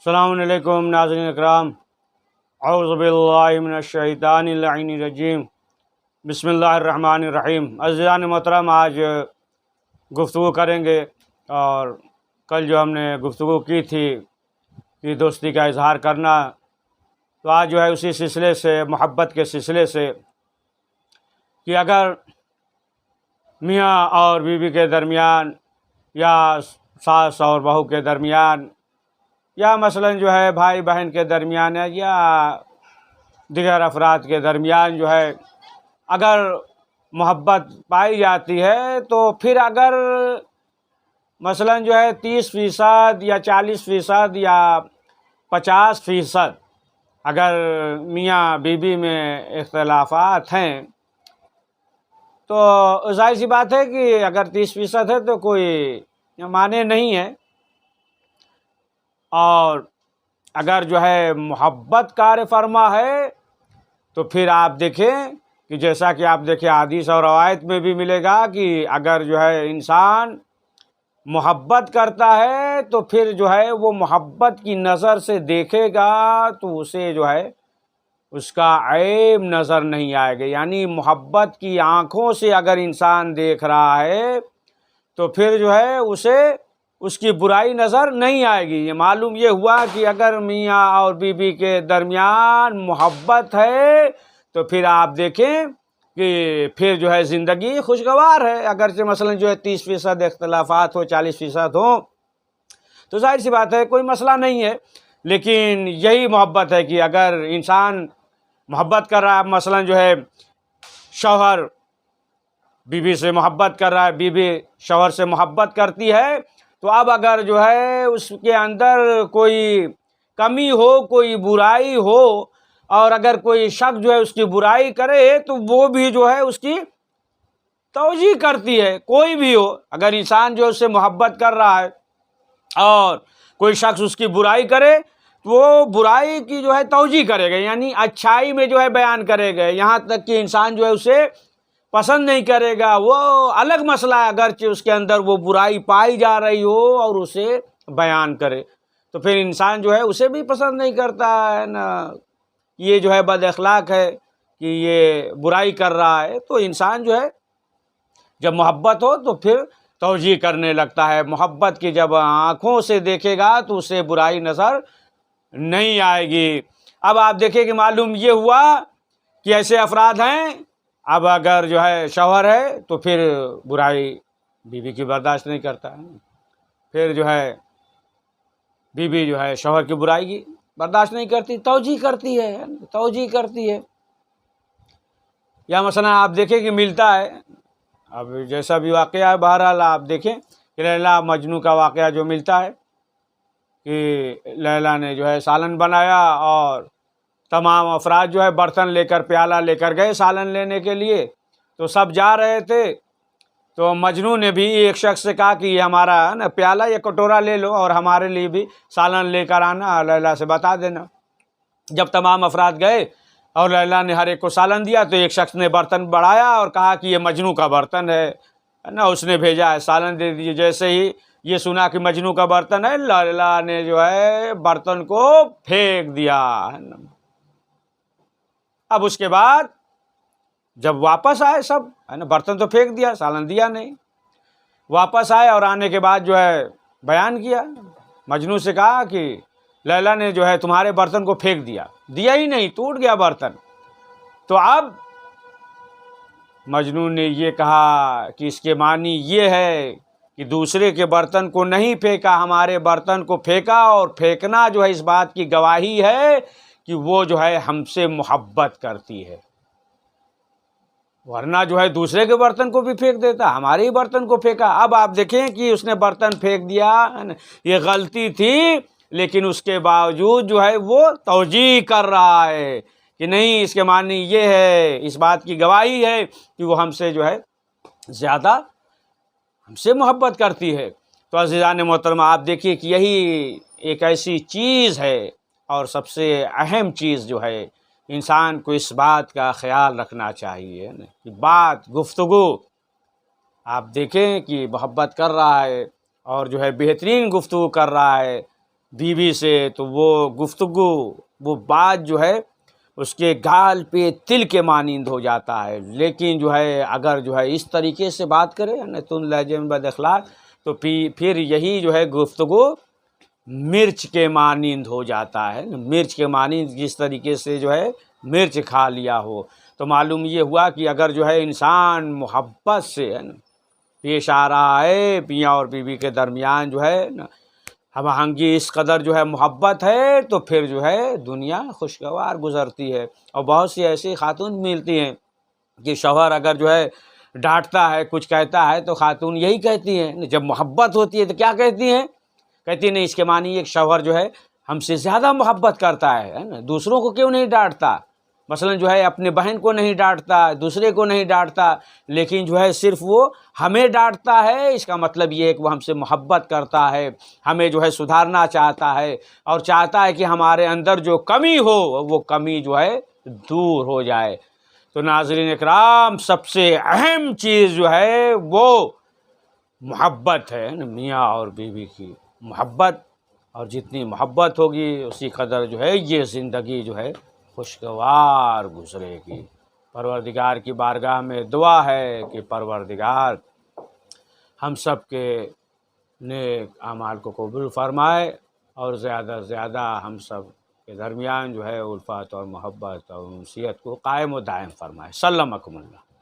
السلام علیکم ناظرین اکرام، اعوذ باللہ من الشیطان اللعین الرجیم، بسم اللہ الرحمن الرحیم۔ عزیزان محترم، آج گفتگو کریں گے، اور کل جو ہم نے گفتگو کی تھی کہ دوستی کا اظہار کرنا، تو آج جو ہے اسی سلسلے سے، محبت کے سلسلے سے، کہ اگر میاں اور بیوی کے درمیان یا ساس اور بہو کے درمیان یا مثلاً جو ہے بھائی بہن کے درمیان یا دیگر افراد کے درمیان جو ہے اگر محبت پائی جاتی ہے، تو پھر اگر مثلاً جو ہے 30% یا 40% یا 50% اگر میاں بیوی میں اختلافات ہیں، تو ظاہر سی بات ہے کہ اگر 30% ہے تو کوئی معنی نہیں ہے، اور اگر جو ہے محبت کار فرما ہے تو پھر آپ دیکھیں کہ جیسا کہ آپ دیکھیں حدیث اور روایت میں بھی ملے گا کہ اگر جو ہے انسان محبت کرتا ہے تو پھر جو ہے وہ محبت کی نظر سے دیکھے گا تو اسے جو ہے اس کا عیب نظر نہیں آئے گا، یعنی محبت کی آنکھوں سے اگر انسان دیکھ رہا ہے تو پھر جو ہے اسے اس کی برائی نظر نہیں آئے گی۔ یہ معلوم یہ ہوا کہ اگر میاں اور بیوی کے درمیان محبت ہے تو پھر آپ دیکھیں کہ پھر جو ہے زندگی خوشگوار ہے۔ اگرچہ مثلا جو ہے 30% اختلافات ہو، 40% ہوں، تو ظاہر سی بات ہے کوئی مسئلہ نہیں ہے، لیکن یہی محبت ہے کہ اگر انسان محبت کر رہا ہے، مثلا جو ہے شوہر بیوی سے محبت کر رہا ہے، بیوی شوہر سے محبت کرتی ہے، تو اب اگر جو ہے اس کے اندر کوئی کمی ہو، کوئی برائی ہو، اور اگر کوئی شخص جو ہے اس کی برائی کرے تو وہ بھی جو ہے اس کی توجیہ کرتی ہے۔ کوئی بھی ہو، اگر انسان جو ہے اس سے محبت کر رہا ہے اور کوئی شخص اس کی برائی کرے تو وہ برائی کی جو ہے توجیہ کرے گا، یعنی اچھائی میں جو ہے بیان کرے گا، یہاں تک کہ انسان جو ہے اسے پسند نہیں کرے گا، وہ الگ مسئلہ ہے، اگرچہ اس کے اندر وہ برائی پائی جا رہی ہو اور اسے بیان کرے، تو پھر انسان جو ہے اسے بھی پسند نہیں کرتا ہے نا، یہ جو ہے بد اخلاق ہے کہ یہ برائی کر رہا ہے۔ تو انسان جو ہے جب محبت ہو تو پھر توجیہ کرنے لگتا ہے، محبت کی جب آنکھوں سے دیکھے گا تو اسے برائی نظر نہیں آئے گی۔ اب آپ دیکھیں کہ معلوم یہ ہوا کہ ایسے افراد ہیں، اب اگر جو ہے شوہر ہے تو پھر برائی بیوی کی برداشت نہیں کرتا ہے، پھر جو ہے بیوی جو ہے شوہر کی برائی کی برداشت نہیں کرتی، توجیہ کرتی ہے۔ یا مثلا آپ دیکھیں کہ ملتا ہے، اب جیسا بھی واقعہ ہے، بہرحال آپ دیکھیں کہ لیلا مجنوں کا واقعہ جو ملتا ہے کہ لیلا نے جو ہے سالن بنایا اور تمام افراد جو ہے برتن لے کر، پیالہ لے کر گئے سالن لینے کے لیے، تو سب جا رہے تھے، تو مجنوں نے بھی ایک شخص سے کہا کہ یہ ہمارا نا پیالہ یا کٹورا لے لو اور ہمارے لیے بھی سالن لے کر آنا، لیلا سے بتا دینا۔ جب تمام افراد گئے اور لیلا نے ہر ایک کو سالن دیا تو ایک شخص نے برتن بڑھایا اور کہا کہ یہ مجنوں کا برتن ہے نا، اس نے بھیجا ہے، سالن دے دیجیے۔ جیسے ہی یہ سنا کہ مجنوں کا برتن ہے، لیلا نے جو ہے برتن کو پھینک دیا۔ اب اس کے بعد جب واپس آئے سب ہے نا، برتن تو پھینک دیا، سالن دیا نہیں، واپس آئے اور آنے کے بعد جو ہے بیان کیا، مجنوں سے کہا کہ لیلا نے جو ہے تمہارے برتن کو پھینک دیا ہی نہیں، ٹوٹ گیا برتن۔ تو اب مجنوں نے یہ کہا کہ اس کے معنی یہ ہے کہ دوسرے کے برتن کو نہیں پھینکا، ہمارے برتن کو پھینکا، اور پھینکنا جو ہے اس بات کی گواہی ہے کہ وہ جو ہے ہم سے محبت کرتی ہے، ورنہ جو ہے دوسرے کے برتن کو بھی پھینک دیتا، ہمارے ہی برتن کو پھینکا۔ اب آپ دیکھیں کہ اس نے برتن پھینک دیا، یہ غلطی تھی، لیکن اس کے باوجود جو ہے وہ توجیہ کر رہا ہے کہ نہیں، اس کے معنی یہ ہے، اس بات کی گواہی ہے کہ وہ ہم سے جو ہے زیادہ ہم سے محبت کرتی ہے۔ تو عزیزان محترمہ، آپ دیکھیے کہ یہی ایک ایسی چیز ہے اور سب سے اہم چیز جو ہے، انسان کو اس بات کا خیال رکھنا چاہیے کہ بات گفتگو آپ دیکھیں کہ محبت کر رہا ہے اور جو ہے بہترین گفتگو کر رہا ہے، بیوی سے تو وہ گفتگو، وہ بات جو ہے اس کے گال پہ تل کے مانند ہو جاتا ہے. لیکن جو ہے اگر جو ہے اس طریقے سے بات کرے نا تن لہجے میں بد اخلاق، تو پھر یہی جو ہے گفتگو مرچ کے مانند ہو جاتا ہے. مرچ کے مانند جس طریقے سے جو ہے مرچ کھا لیا ہو. تو معلوم یہ ہوا کہ اگر جو ہے انسان محبت سے ہے نا پیش آ رہا ہے، میاں اور بیوی کے درمیان جو ہے نا ہم آہنگی اس قدر جو ہے محبت ہے، تو پھر جو ہے دنیا خوشگوار گزرتی ہے. اور بہت سی ایسی خاتون ملتی ہیں کہ شوہر اگر جو ہے ڈانٹتا ہے، کچھ کہتا ہے، تو خاتون یہی کہتی ہیں، جب محبت ہوتی ہے تو کیا کہتی ہیں؟ کہتی نہیں، اس کے معنی ایک شوہر جو ہے ہم سے زیادہ محبت کرتا ہے نا، دوسروں کو کیوں نہیں ڈانٹتا؟ مثلا جو ہے اپنے بہن کو نہیں ڈانٹتا، دوسرے کو نہیں ڈانٹتا، لیکن جو ہے صرف وہ ہمیں ڈانٹتا ہے، اس کا مطلب یہ ہے کہ وہ ہم سے محبت کرتا ہے، ہمیں جو ہے سدھارنا چاہتا ہے، اور چاہتا ہے کہ ہمارے اندر جو کمی ہو وہ کمی جو ہے دور ہو جائے. تو ناظرین اکرام، سب سے اہم چیز جو ہے وہ محبت ہے نا، میاں اور بیوی کی محبت. اور جتنی محبت ہوگی اسی قدر جو ہے یہ زندگی جو ہے خوشگوار گزرے گی. پروردگار کی بارگاہ میں دعا ہے کہ پروردگار ہم سب کے نیک اعمال کو قبول فرمائے، اور زیادہ سے زیادہ ہم سب کے درمیان جو ہے الفت اور محبت اور انسیت کو قائم و دائم فرمائے. سلمکم اللہ.